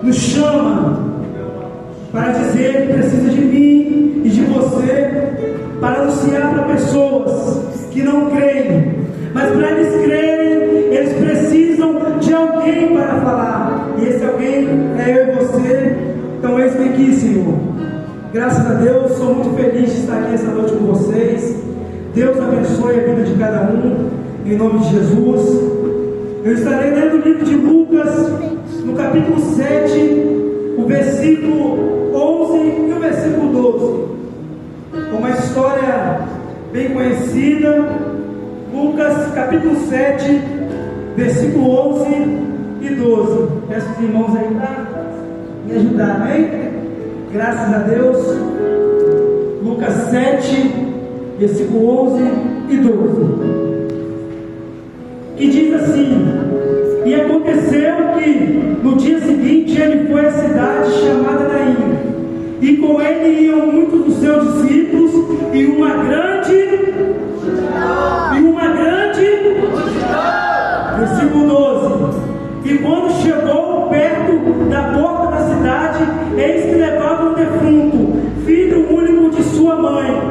nos chama para dizer que precisa de mim e de você, para anunciar para pessoas que não creem, mas para eles crerem, eles precisam de alguém para falar, e esse alguém é eu e você. Então eis-me aqui, Senhor. Graças a Deus, sou muito feliz de estar aqui essa noite com vocês. Deus abençoe a vida de cada um, em nome de Jesus. Eu estarei lendo o livro de Lucas, no capítulo 7, o versículo 11 e o versículo 12. Uma história bem conhecida. Lucas capítulo 7, versículo 11 e 12. Peço os irmãos aí para me ajudar, amém? Graças a Deus. Lucas 7, versículo 11 e 12. Que diz assim: e aconteceu que no dia seguinte ele foi à cidade chamada Naim, e com ele iam muitos dos seus discípulos e uma grande versículo 12. E quando chegou perto da porta da cidade, eis que levava um defunto, filho único de sua mãe,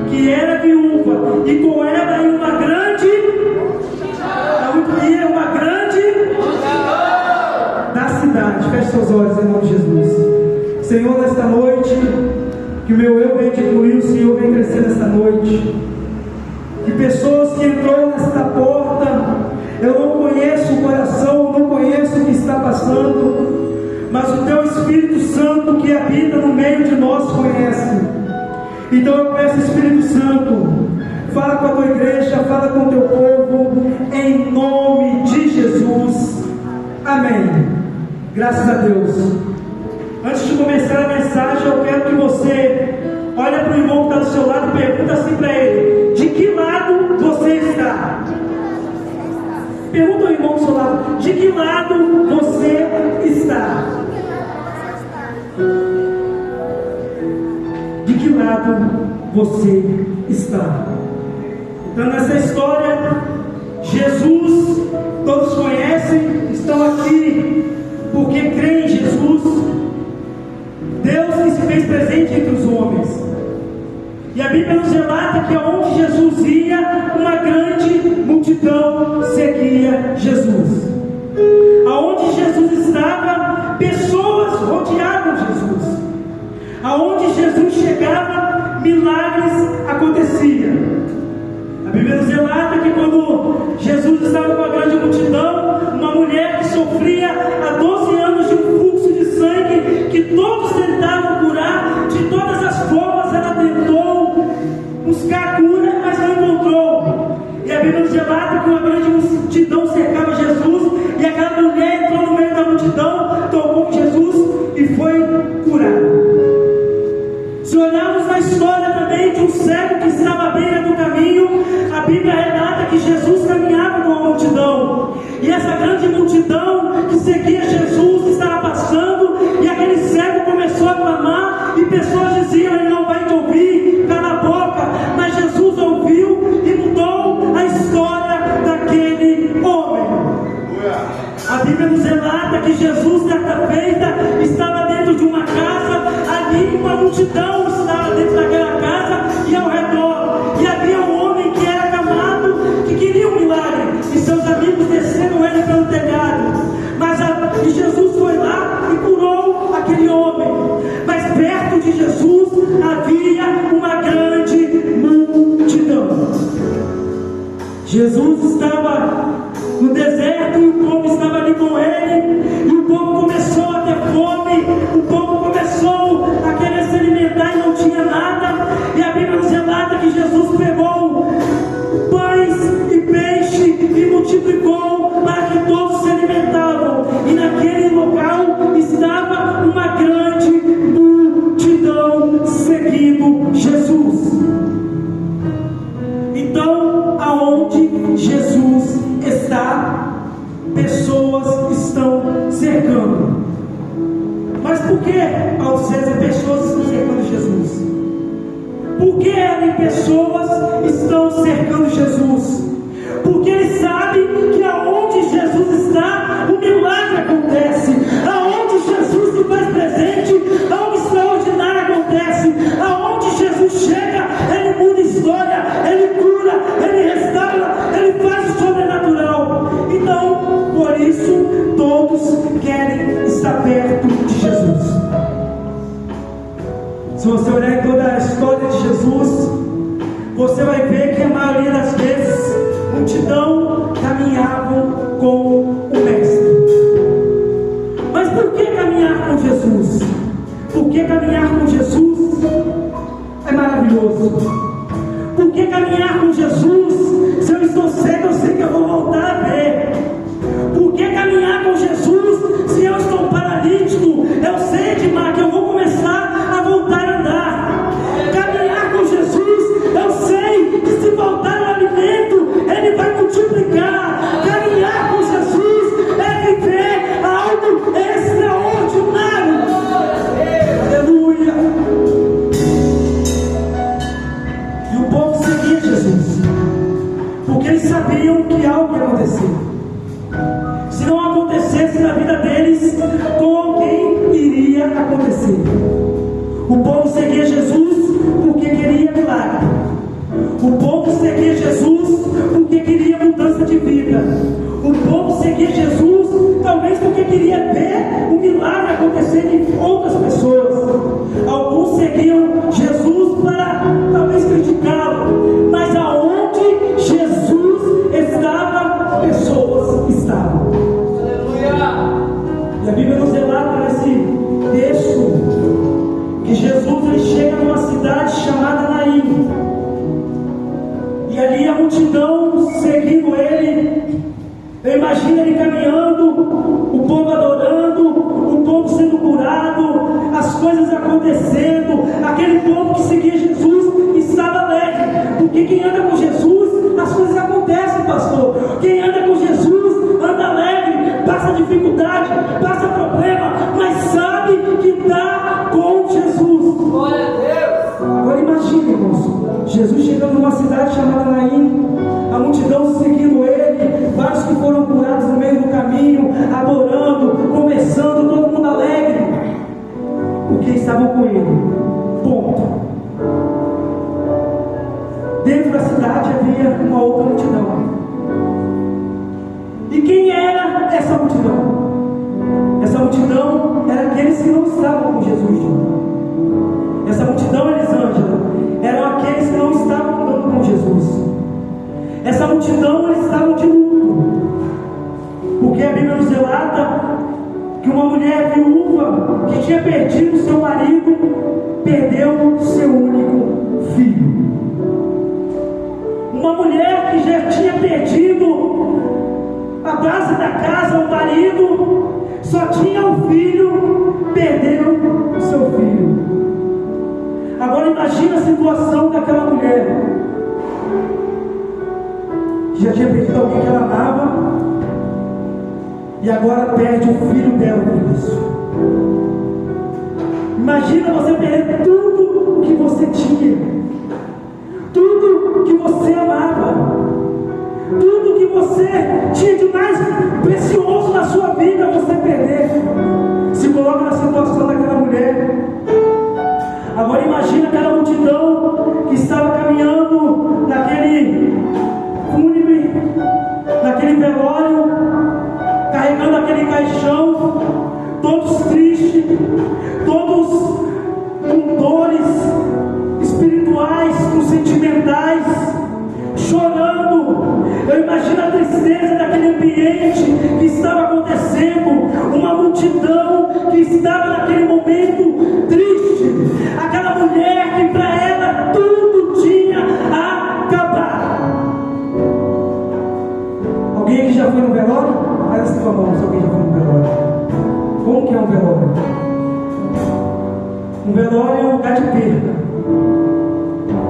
que era viúva, e com ela ia uma grande da cidade. Feche seus olhos em nome de Jesus. Senhor, nesta noite, que o meu eu venha diminuir, o Senhor venha crescer nesta noite. Que pessoas que entrou nesta porta, eu não conheço o coração, não conheço o que está passando, mas o Teu Espírito Santo que habita no meio de nós conhece. Então eu peço, Espírito Santo, fala com a Tua igreja, fala com o Teu povo, em nome de Jesus. Amém. Graças a Deus. Antes de começar a mensagem, eu quero que você olhe para o irmão que está do seu lado e pergunta assim para ele: de que lado você está? Pergunta ao irmão do seu lado: de que lado você está? De que lado você está? Então, nessa história, Jesus, todos conhecem, estão aqui porque creem em Jesus. Deus que se fez presente entre os homens. E a Bíblia nos relata que aonde Jesus ia, uma grande multidão seguia Jesus. Aonde Jesus estava, pessoas rodeavam Jesus. Aonde Jesus chegava, milagres aconteciam. A Bíblia nos relata que quando Jesus estava com a grande multidão, uma mulher que sofria há 12 anos de um fluxo de sangue, que todos tentavam curar, de todas as formas ela tentou buscar a cura, mas não encontrou. E a Bíblia nos relata que uma grande multidão cercava Jesus, e aquela mulher entrou no meio da multidão, tocou Jesus e foi curada. Se olharmos na história também de um cego que estava à beira do caminho, a Bíblia relata que Jesus caminhava com a multidão, e essa grande multidão que seguia Jesus estava passando, e aquele cego começou a clamar, e pessoas diziam: ele não vai te ouvir, cala a boca. Mas Jesus ouviu e mudou a história daquele homem. A Bíblia nos relata que Jesus, certa feita, estava dentro de uma casa, ali uma multidão estava dentro daquela casa e ao redor, e havia um homem que era acamado, que queria um milagre, e seus amigos desceram ele pelo telhado, e Jesus foi lá e curou aquele homem. Mas perto de Jesus havia uma grande multidão. Jesus estava no deserto e o povo estava ali com ele, e o povo começou a ter fome, o povo começou a querer se alimentar e não tinha nada. E a Bíblia nos relata que Jesus pegou pães e peixe e multiplicou para que todos se alimentavam, e naquele local estava uma grande multidão seguindo Jesus. Então, aonde Jesus está, pessoas estão cercando. Mas por que, ao César, pessoas estão cercando Jesus? Por que pessoas estão cercando Jesus? Porque eles sabem que aonde Jesus está, o milagre acontece. Aonde Jesus Se você olhar em toda a história de Jesus, você vai ver que a maioria das vezes multidão caminhavam com o Mestre. Mas por que caminhar com Jesus? Porque caminhar com Jesus é maravilhoso. Porque caminhar com Jesus, se eu estou cego, eu sei que eu vou voltar a ver. Porque caminhar com Jesus, se eu estou paralítico, eu sei de que eu vou começar a voltar a andar. Caminhar com Jesus, eu sei que se faltar o alimento, Ele vai multiplicar. Caminhar com Jesus é viver algo extraordinário. Aleluia. E o povo seguia Jesus, porque eles sabiam que algo ia acontecer. Se não acontecesse na vida deles, com alguém iria acontecer. O povo seguia Jesus porque queria milagre. O povo seguia Jesus porque queria mudança de vida. O povo seguia Jesus talvez porque queria ver o milagre acontecer em outras pessoas. Alguns seguiam Jesus para talvez criticá-lo, mas aonde Jesus estava, pessoas estavam. E a Bíblia nos relata nesse texto que Jesus ele chega numa cidade chamada Naim. E ali a multidão seguindo ele. Eu imagino ele caminhando, o povo adorando, o povo sendo curado, as coisas acontecendo. Aquele povo que seguia Jesus estava alegre, porque quem anda com Jesus, as coisas acontecem, pastor. Quem anda com Jesus anda alegre, passa dificuldade, passa problema, mas sabe que está com Jesus. Glória a Deus. Agora imagine, irmãos, Jesus chegando numa cidade chamada Naim, a multidão seguindo ele, vários que foram curados no meio do caminho, adorando, conversando, todo mundo alegre, porque estavam com ele. Ponto. Dentro da cidade havia uma outra multidão. E quem era essa multidão? Essa multidão era aqueles que não estavam com Jesus. Essa multidão, Elisângela, eram aqueles que não estavam andando com Jesus. Essa multidão, eles estavam de luto, porque a Bíblia nos relata que uma mulher viúva que tinha perdido seu marido, perdeu seu único filho. Uma mulher que já tinha perdido a base da casa, o marido, só tinha um filho, perdeu o seu filho. Agora imagina a situação daquela mulher que já tinha perdido alguém que ela amava e agora perde o filho dela por isso. Imagina você perder tudo que você tinha, tudo que você amava, tudo que você tinha de mais precioso na sua vida, você perder. Se coloca na situação daquela mulher. Agora imagina aquela multidão que estava caminhando naquele fúnebre, naquele velório, carregando aquele caixão, todos tristes, todos com dores espirituais, com sentimentais, chorando. Eu imagino a tristeza daquele ambiente que estava acontecendo, uma multidão que estava naquele momento triste, aquela mulher que para ela tudo tinha acabado. Alguém aqui já foi no velório? Faz assim com a mão se alguém já foi no velório. Como que é um velório? Um velório é um lugar de perda.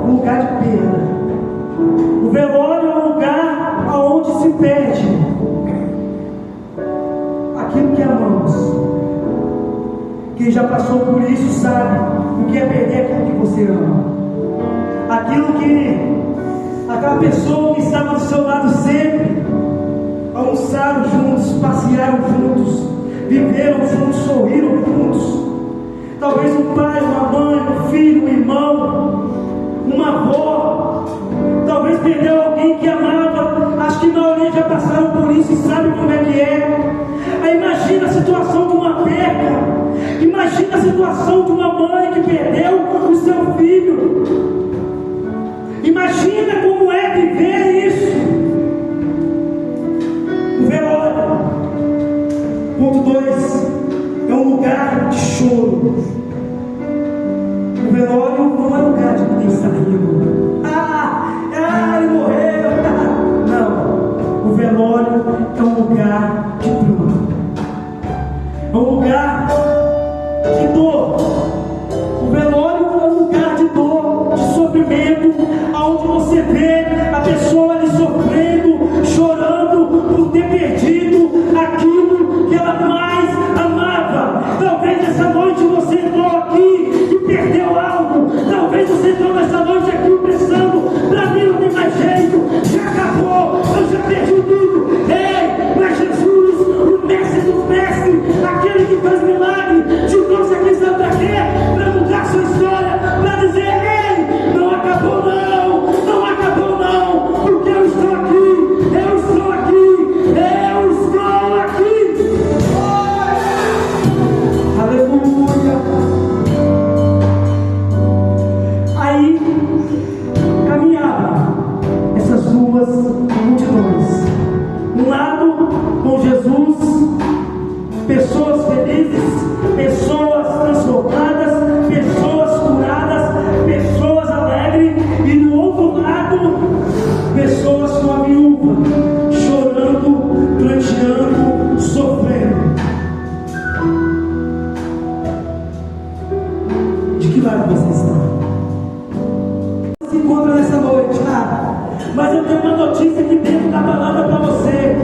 Um lugar de perda. O velório é um lugar onde se perde aquilo que amamos. Quem já passou por isso sabe o que é perder aquilo que você ama. Aquilo que aquela pessoa que estava do seu lado sempre, almoçaram juntos, passearam juntos, viveram juntos, sorriram juntos. Talvez um pai, uma mãe, um filho, um irmão, uma avó. Talvez perdeu alguém que amava. Acho que a maioria já passaram por isso e sabe como é que é. Aí imagina a situação de uma perda. Imagina a situação de uma mãe que perdeu o seu filho. Imagina como é viver isso. O velório. Ponto 2. É um lugar de choro. O velório não é lugar de ninguém estar rindo. Ele morreu. Não. O velório é um lugar de pranto. É um lugar de dor. O velório é um lugar de dor, de sofrimento, onde você vê a pessoa ali sofrendo, chorando por ter perdido aquilo que ela mais amava. Talvez essa noite você entrou aqui e perdeu algo. Talvez você entrou nessa noite aqui pensando: pra mim não tem mais jeito, já acabou, eu já perdi tudo. Ei, mas Jesus, o mestre dos mestres, aquele que faz milagre, te trouxe aqui, sabe pra quê? Pra mudar sua história, pra dizer: ei, não acabou não, não acabou não, porque eu estou aqui, eu estou aqui, eu estou aqui. Aleluia. Aí caminhava essas duas multidões. Um lado com Jesus, pessoas felizes, pessoas transformadas, pessoas curadas, pessoas alegres, e do outro lado, pessoas com a viúva, chorando, pranteando, sofrendo. De que lado você está? Se encontra nessa noite, mas eu tenho uma notícia aqui dentro da palavra para você: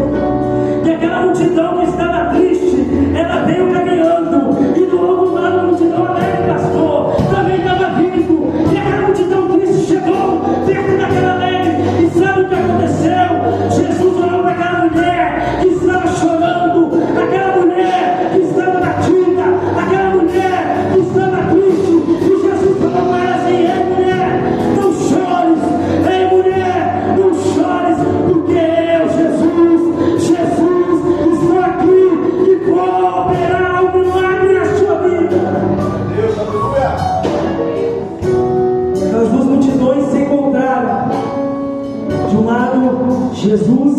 que aquela multidão que estava triste, ela veio caminhando, e do outro lado a multidão alegre, pastor, também estava vindo, e aquela multidão triste chegou perto daquela alegre, e sabe o que aconteceu? Jesus olhou para aquela mulher que estava chorando, aquela mulher que estava batida, aquela mulher que estava triste, e Jesus falou para ela assim: ei mulher, não chores, ei mulher, não chores, porque eu, Jesus, estou aqui e vou operar um milagre na sua vida. Deus, aleluia. Aquelas duas multidões se encontraram. De um lado, Jesus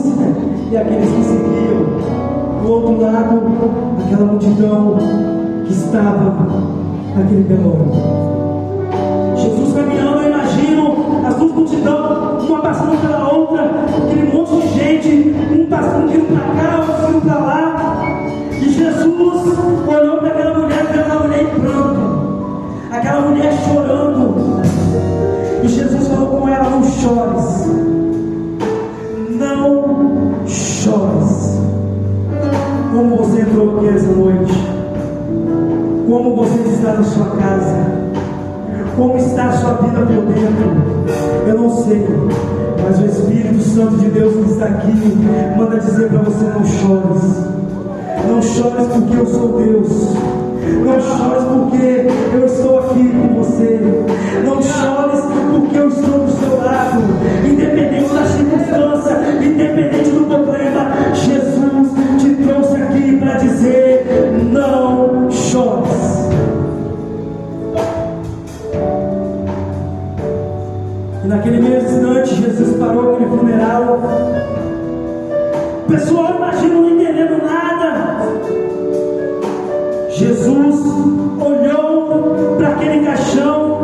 e aqueles que seguiam. Do outro lado, aquela multidão que estava naquele velório. Jesus caminhando, eu imagino as duas multidões, uma passando pela outra, aquele monte de gente, um passando indo para cá, outro indo para lá. E Jesus olhou para aquela mulher em pranto, aquela mulher chorando. E Jesus falou com ela: não chores, não chores. Como você entrou aqui essa noite? Como você está na sua casa? Como está a sua vida por dentro? Eu não sei, mas o Espírito Santo de Deus que está aqui manda dizer para você: não chores. Não chores porque eu sou Deus. Não chores porque eu estou aqui com você. Não chores porque eu estou do seu lado. Independente da circunstância, independente do problema, Jesus te trouxe aqui para dizer: não chores. E naquele mesmo instante, Jesus parou aquele funeral. O pessoal, imagina, não entendendo nada. Jesus olhou para aquele caixão,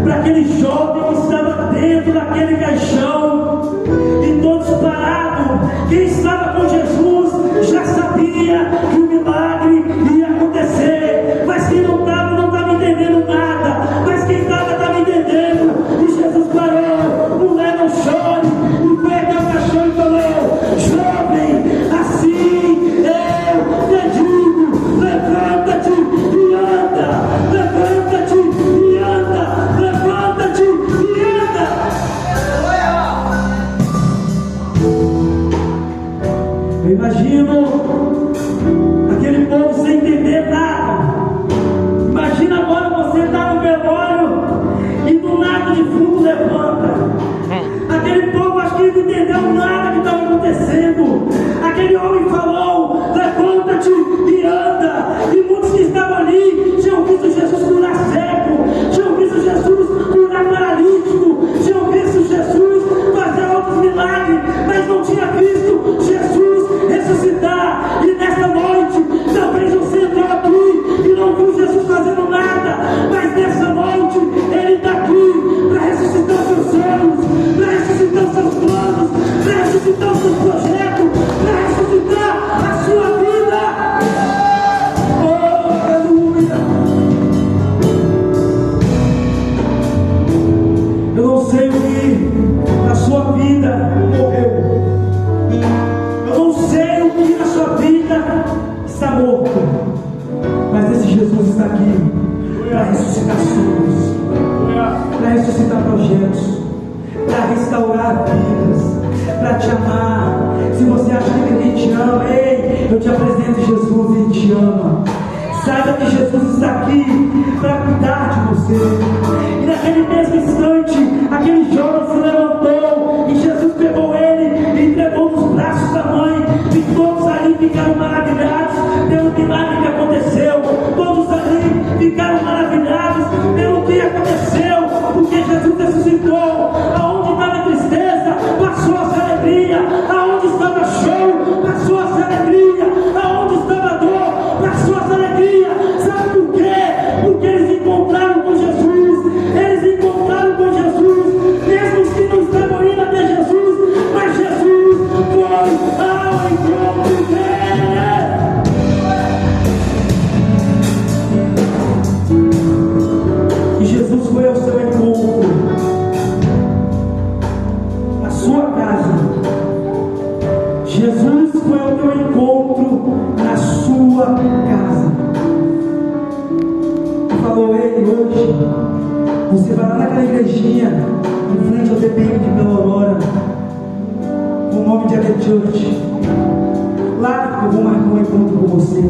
para aquele jovem que estava dentro daquele caixão, e todos pararam. Quem estava com Jesus já sabia que o milagre ia acontecer, mas quem não estava entendendo nada. Mas quem estava entendendo. E Jesus parou: mulher, não chore, e foi até o caixão e falou: jovem, assim eu te digo, levanta-te e anda, levanta-te e anda, levanta-te e anda. para ressuscitar sonhos, para ressuscitar projetos, para restaurar vidas, para te amar. Se você acha que ninguém te ama, ei, eu te apresento Jesus e Ele te ama. Saiba que Jesus está aqui para cuidar de você. E naquele mesmo instante, aquele jovem se levantou e Jesus pegou ele e entregou nos braços da mãe. E todos ali ficaram maravilhados pelo milagre que aconteceu. Todos ali ficaram maravilhados pelo que aconteceu, porque Jesus ressuscitou. Aonde estava a tristeza, passou a ser alegria. Aonde estava choro, passou a ser alegria. Aonde estava dor, passou a ser alegria. Sabe por quê? Porque eles encontraram com Jesus. Eles encontraram com Jesus, mesmo que não estavam indo até Jesus, mas Jesus foi ao encontro dele. E Jesus foi ao seu encontro, na sua casa. Jesus foi ao teu encontro na sua casa. Falou ele hoje, você vai lá naquela igrejinha em frente ao TPM de Bela Aurora, com o nome de Eden Church. Lá eu vou marcar um encontro com você.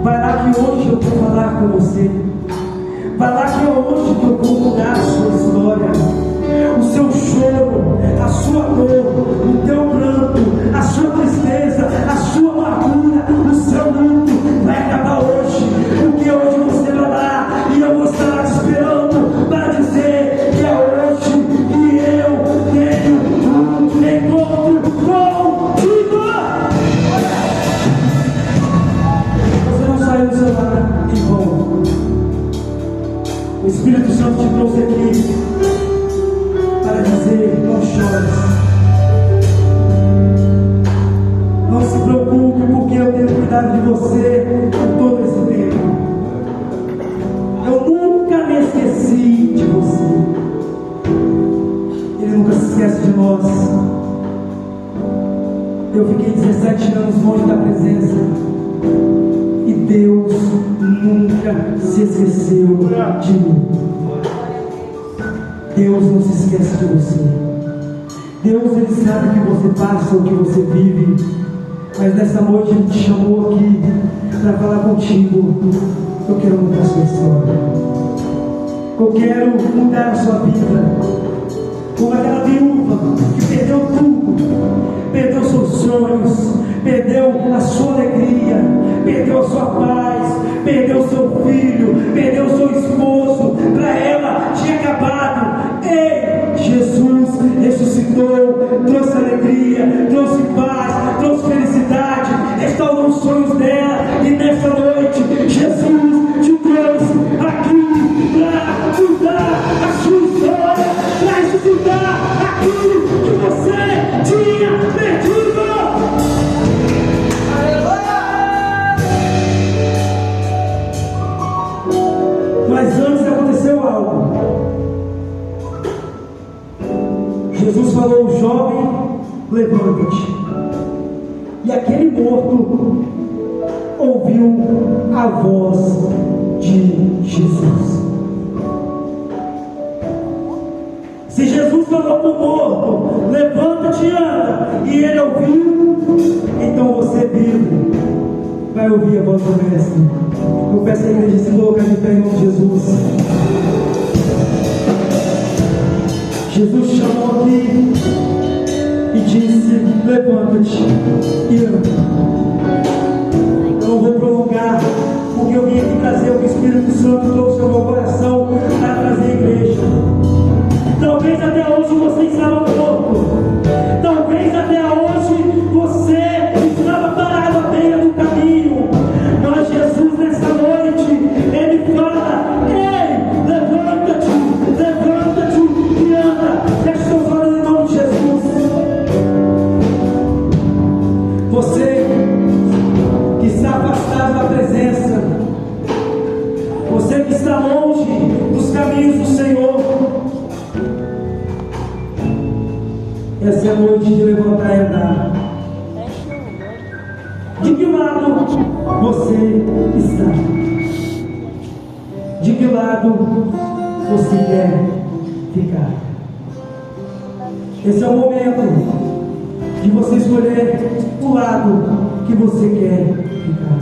Vai lá que hoje eu vou falar com você. Vai lá que é hoje que eu vou mudar a sua história, o seu choro, a sua dor, o teu pranto, a sua tristeza, a sua amargura, o seu luto vai acabar hoje, porque hoje você vai lá e eu vou estar lá te esperando para dizer que é hoje que eu tenho um encontro contigo. Você não saiu do seu lar em vão. O Espírito Santo te trouxe aqui para dizer: não chores, não se preocupe, porque eu tenho cuidado de você por todo esse tempo. Eu nunca me esqueci de você. Ele nunca se esquece de nós. Eu fiquei 17 anos longe da presença e Deus nunca se esqueceu de mim. Deus não se esquece de você. Deus, Ele sabe o que você passa, o que você vive. Mas nessa noite Ele te chamou aqui para falar contigo. Eu quero mudar a sua história. Eu quero mudar a sua vida. Como aquela viúva que perdeu tudo, perdeu seus sonhos, perdeu a sua alegria, perdeu a sua paz, perdeu seu filho, perdeu seu esposo. Para ela tinha acabado. Ei, Jesus ressuscitou, trouxe alegria, trouxe paz, trouxe felicidade, restaurou os sonhos dela. E nessa noite Jesus te trouxe aqui para mudar a sua história, para ressuscitar aquilo que você tinha perdido. Mas antes aconteceu algo. Jesus falou: jovem, levanta-te. E aquele morto ouviu a voz de Jesus. Se Jesus falou para o morto: levanta-te e anda, e ele ouviu, então você vivo vai ouvir a voz do Mestre. Eu peço à igreja se colocar de pé em nome de Jesus. Jesus chamou aqui e disse: levanta-te e anda. Eu não vou prolongar, porque eu vim aqui trazer o que o Espírito Santo trouxe ao meu coração para trazer a igreja. Talvez até hoje você estava morto. Talvez até hoje você estava parado à beira do caminho. Mas Jesus nessa noite, Ele fala: ei, levanta-te e anda. Eu estou falando em nome de Jesus. Você que está afastado da presença, você que está longe dos caminhos do Senhor, essa é a noite de levantar e andar. De que lado você está? De que lado você quer ficar? Esse é o momento de você escolher o lado que você quer ficar.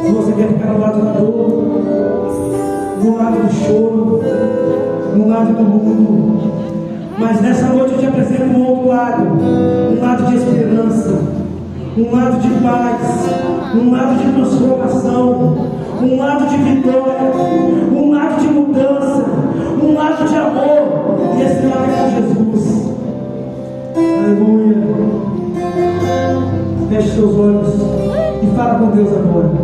Se você quer ficar no lado da dor, no lado do choro, no lado do mundo. Mas nessa noite eu te apresento um outro lado, um lado de esperança, um lado de paz, um lado de transformação, um lado de vitória, um lado de mudança, um lado de amor. E esse lado é com Jesus. Aleluia. Feche seus olhos e fala com Deus agora.